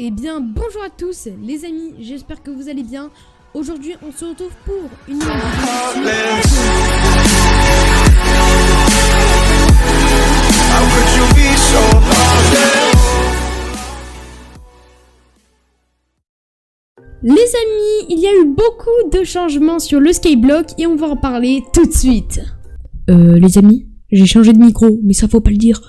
Eh bien, bonjour à tous les amis, j'espère que vous allez bien. Aujourd'hui, on se retrouve pour une nouvelle vidéo. Les amis, il y a eu beaucoup de changements sur le Skyblock et on va en parler tout de suite. Les amis, j'ai changé de micro, mais ça faut pas le dire.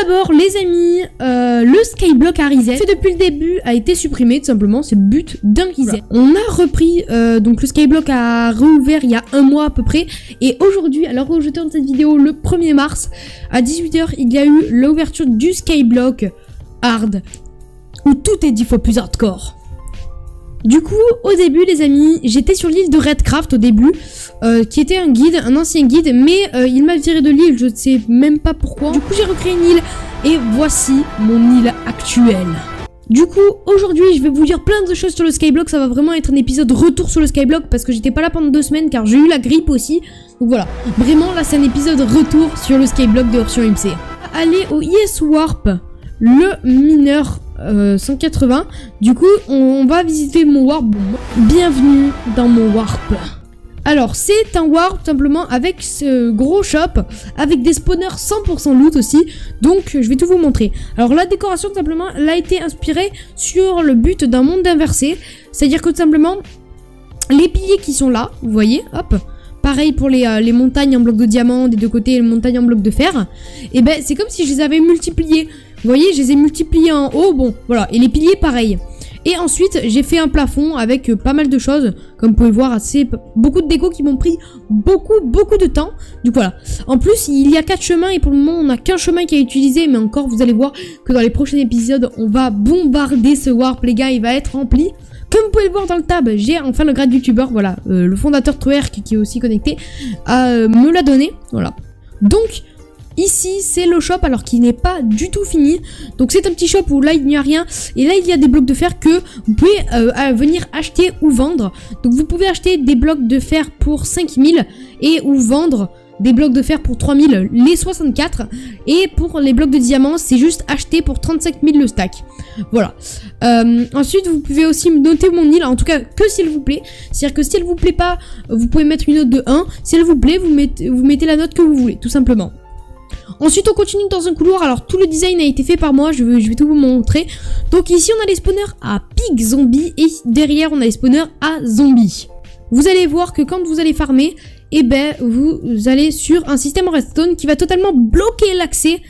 D'abord les amis, le Skyblock à reset fait depuis le début a été supprimé tout simplement, c'est le but d'un reset. On a repris, donc le Skyblock a réouvert il y a un mois à peu près, et aujourd'hui, à l'heure où je tourne cette vidéo, le 1er mars, à 18 h, il y a eu l'ouverture du Skyblock Hard, où tout est 10 fois plus hardcore. Du coup, au début les amis, j'étais sur l'île de Redcraft au début, qui était un ancien guide, mais il m'a viré de l'île, je ne sais même pas pourquoi. Du coup j'ai recréé une île, et voici mon île actuelle. Du coup, aujourd'hui je vais vous dire plein de choses sur le Skyblock, ça va vraiment être un épisode retour sur le Skyblock, parce que j'étais pas là pendant 2 semaines, car j'ai eu la grippe aussi. Donc voilà, vraiment là c'est un épisode retour sur le Skyblock de version MC. Allez au IS Warp, le mineur 180. Du coup, on va visiter mon warp. Bienvenue dans mon warp. Alors, c'est un warp simplement avec ce gros shop, avec des spawners 100% loot aussi. Donc, je vais tout vous montrer. Alors, la décoration, tout simplement, elle a été inspirée sur le but d'un monde inversé. C'est-à-dire que tout simplement, les piliers qui sont là, vous voyez, hop. Pareil pour les montagnes en bloc de diamant des deux côtés et les montagnes en bloc de fer. Et ben, c'est comme si je les avais multipliés. Vous voyez, je les ai multipliés en haut, bon, voilà. Et les piliers, pareil. Et ensuite, j'ai fait un plafond avec pas mal de choses. Comme vous pouvez voir, beaucoup de déco qui m'ont pris beaucoup de temps. Du coup, voilà. En plus, il y a 4 chemins et pour le moment, on n'a qu'un chemin qui est utilisé. Mais encore, vous allez voir que dans les prochains épisodes, on va bombarder ce warp, les gars. Il va être rempli. Comme vous pouvez le voir dans le tab, j'ai enfin le grade youtubeur, voilà. Le fondateur Twerk, qui est aussi connecté, me l'a donné, voilà. Donc... ici, c'est le shop, alors qu'il n'est pas du tout fini. Donc, c'est un petit shop où là, il n'y a rien. Et là, il y a des blocs de fer que vous pouvez venir acheter ou vendre. Donc, vous pouvez acheter des blocs de fer pour 5000 et ou vendre des blocs de fer pour 3000, les 64. Et pour les blocs de diamants, c'est juste acheter pour 35 000 le stack. Voilà. Ensuite, vous pouvez aussi noter mon île, en tout cas que s'il vous plaît. C'est-à-dire que si elle vous plaît pas, vous pouvez mettre une note de 1. Si elle vous plaît, vous mettez la note que vous voulez, tout simplement. Ensuite on continue dans un couloir, alors tout le design a été fait par moi, je vais tout vous montrer. Donc ici on a les spawners à pig zombie et derrière on a les spawners à zombies. Vous allez voir que quand vous allez farmer, eh ben vous allez sur un système en redstone qui va totalement bloquer l'accès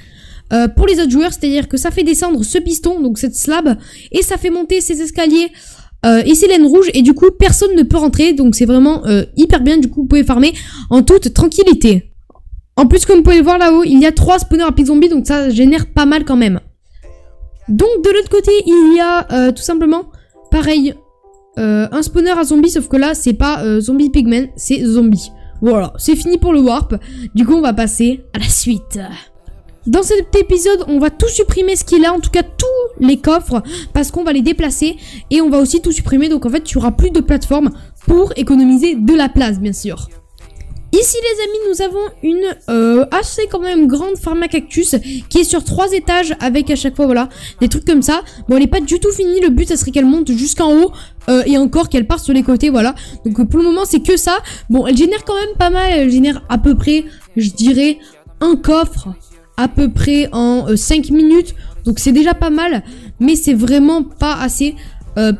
pour les autres joueurs. C'est à dire que ça fait descendre ce piston, donc cette slab, et ça fait monter ces escaliers et ces laines rouges, et du coup personne ne peut rentrer. Donc c'est vraiment hyper bien, du coup vous pouvez farmer en toute tranquillité. En plus, comme vous pouvez le voir là-haut, il y a 3 spawners à pig zombie, donc ça génère pas mal quand même. Donc de l'autre côté, il y a tout simplement, pareil, un spawner à zombie, sauf que là, c'est pas zombie pigman, c'est zombie. Voilà, c'est fini pour le warp. Du coup, on va passer à la suite. Dans cet épisode, on va tout supprimer ce qu'il a, en tout cas tous les coffres, parce qu'on va les déplacer, et on va aussi tout supprimer, donc en fait, il n'y aura plus de plateforme pour économiser de la place, bien sûr. Ici les amis, nous avons une assez quand même grande farm à cactus qui est sur 3 étages avec à chaque fois voilà des trucs comme ça. Bon, elle est pas du tout finie, le but ça serait qu'elle monte jusqu'en haut et encore qu'elle parte sur les côtés, voilà. Donc pour le moment c'est que ça. Bon, elle génère quand même pas mal, elle génère à peu près, je dirais, un coffre à peu près en 5 minutes. Donc c'est déjà pas mal, mais c'est vraiment pas assez.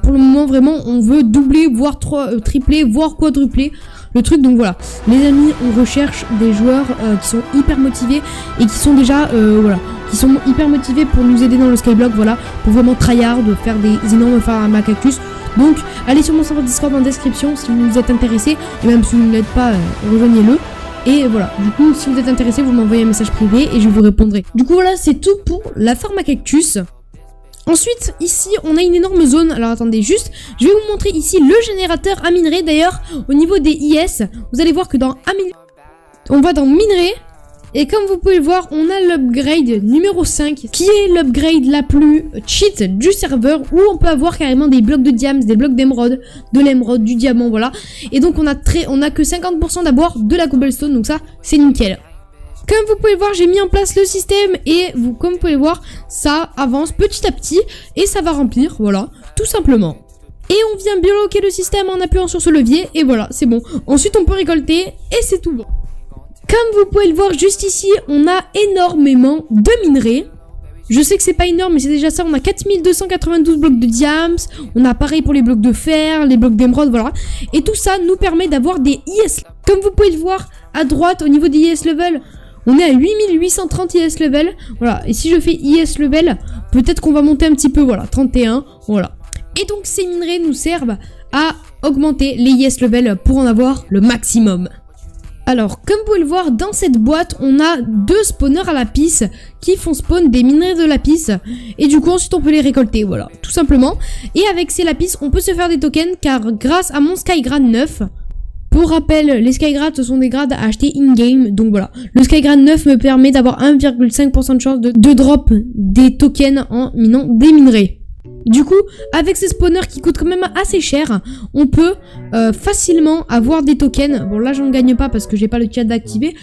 Pour le moment vraiment on veut doubler, voire tripler, voire quadrupler le truc. Donc voilà les amis, on recherche des joueurs qui sont hyper motivés et qui sont déjà voilà, qui sont hyper motivés pour nous aider dans le Skyblock, voilà, pour vraiment tryhard, faire des énormes farms à cactus. Donc allez sur mon serveur Discord en description si vous êtes intéressé, et même si vous ne l'êtes pas, rejoignez-le. Et voilà, du coup si vous êtes intéressé, vous m'envoyez un message privé et je vous répondrai. Du coup voilà, c'est tout pour la farm à cactus. Ensuite, ici, on a une énorme zone. Alors, attendez, juste, je vais vous montrer ici le générateur à minerai. D'ailleurs, au niveau des IS, vous allez voir que dans on va dans minerai. Et comme vous pouvez le voir, on a l'upgrade numéro 5, qui est l'upgrade la plus cheat du serveur, où on peut avoir carrément des blocs de diams, des blocs d'émeraude, de l'émeraude, du diamant, voilà. Et donc, on a que 50% d'abord de la cobblestone, donc ça, c'est nickel. Comme vous pouvez voir, j'ai mis en place le système et comme vous pouvez voir, ça avance petit à petit et ça va remplir, voilà, tout simplement. Et on vient bloquer le système en appuyant sur ce levier et voilà, c'est bon. Ensuite, on peut récolter et c'est tout bon. Comme vous pouvez le voir juste ici, on a énormément de minerais. Je sais que c'est pas énorme, mais c'est déjà ça. On a 4292 blocs de diams. On a pareil pour les blocs de fer, les blocs d'émeraude, voilà. Et tout ça nous permet d'avoir des IS. Comme vous pouvez le voir à droite, au niveau des IS level, on est à 8830 IS level. Voilà. Et si je fais IS level, peut-être qu'on va monter un petit peu, voilà. 31, voilà. Et donc ces minerais nous servent à augmenter les IS level pour en avoir le maximum. Alors, comme vous pouvez le voir, dans cette boîte, on a 2 spawners à lapis qui font spawn des minerais de lapis. Et du coup, ensuite, on peut les récolter, voilà, tout simplement. Et avec ces lapis, on peut se faire des tokens, car grâce à mon Skygrad 9, pour rappel, les Skygrad, ce sont des grades à acheter in-game. Donc voilà, le Skygrad 9 me permet d'avoir 1,5% de chance de drop des tokens en minant des minerais. Du coup, avec ces spawners qui coûtent quand même assez cher, on peut facilement avoir des tokens. Bon, là, j'en gagne pas parce que j'ai pas le chat d'activer.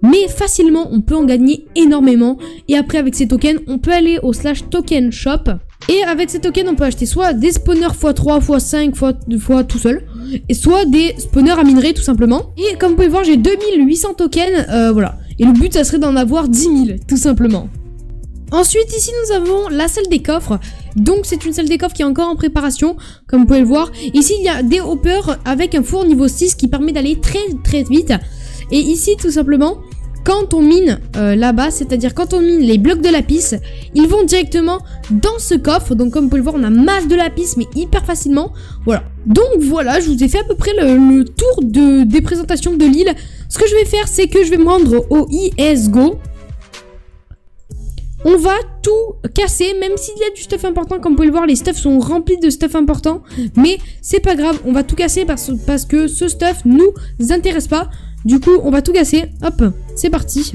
Mais facilement, on peut en gagner énormément. Et après, avec ces tokens, on peut aller au /token shop. Et avec ces tokens, on peut acheter soit des spawners x3, x5, x tout seul. Et soit des spawners à minerais, tout simplement. Et comme vous pouvez voir, j'ai 2800 tokens. Voilà. Et le but, ça serait d'en avoir 10 000, tout simplement. Ensuite, ici, nous avons la salle des coffres. Donc, c'est une salle des coffres qui est encore en préparation, comme vous pouvez le voir. Ici, il y a des hoppers avec un four niveau 6 qui permet d'aller très vite. Et ici, tout simplement, quand on mine là-bas, c'est-à-dire quand on mine les blocs de lapis, ils vont directement dans ce coffre. Donc, comme vous pouvez le voir, on a masse de lapis, mais hyper facilement. Voilà. Donc, voilà, je vous ai fait à peu près le tour des présentations de l'île. Ce que je vais faire, c'est que je vais me rendre au ISGO. On va tout casser, même s'il y a du stuff important, comme vous pouvez le voir, les stuffs sont remplis de stuff important, mais c'est pas grave, on va tout casser parce que ce stuff nous intéresse pas. Du coup, on va tout casser, hop, c'est parti.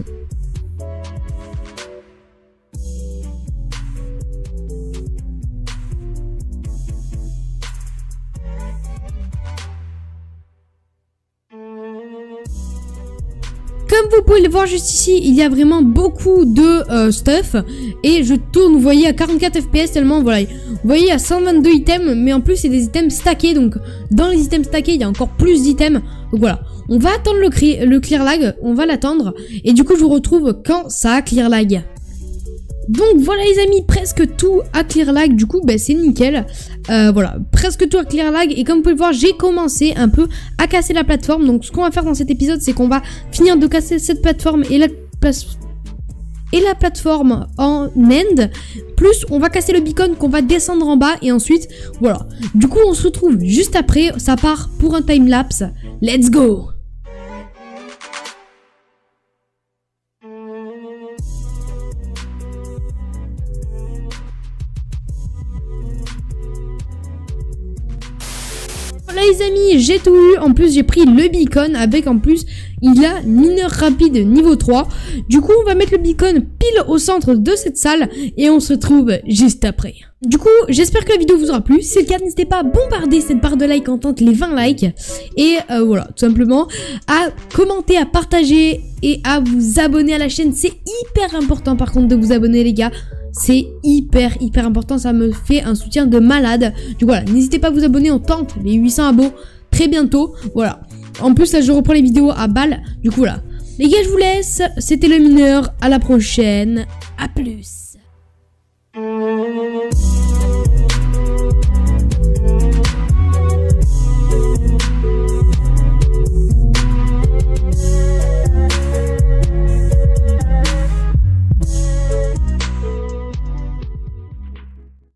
Comme vous pouvez le voir juste ici, il y a vraiment beaucoup de stuff. Et je tourne, vous voyez, à 44 FPS tellement, voilà. Vous voyez, il y a 122 items, mais en plus, c'est des items stackés. Donc, dans les items stackés, il y a encore plus d'items. Donc voilà, on va attendre le clear lag, on va l'attendre. Et du coup, je vous retrouve quand ça a clear lag. Donc voilà les amis, presque tout à clear lag, du coup c'est nickel. Voilà, presque tout à clear lag. Et comme vous pouvez le voir, j'ai commencé un peu à casser la plateforme. Donc ce qu'on va faire dans cet épisode, c'est qu'on va finir de casser cette plateforme et la plateforme en end. Plus on va casser le beacon qu'on va descendre en bas. Et ensuite, voilà. Du coup on se retrouve juste après, ça part pour un timelapse. Let's go! Voilà les amis, j'ai tout eu, en plus j'ai pris le beacon avec en plus il a mineur rapide niveau 3. Du coup on va mettre le beacon pile au centre de cette salle et on se retrouve juste après. Du coup j'espère que la vidéo vous aura plu, si c'est le cas n'hésitez pas à bombarder cette barre de like en tente les 20 likes. Et voilà, tout simplement à commenter, à partager et à vous abonner à la chaîne, c'est hyper important par contre de vous abonner les gars. C'est hyper important, ça me fait un soutien de malade. Du coup voilà, n'hésitez pas à vous abonner, on tente les 800 abos très bientôt. Voilà, en plus là je reprends les vidéos à balle. Du coup voilà, les gars je vous laisse, c'était le mineur, à la prochaine, à plus.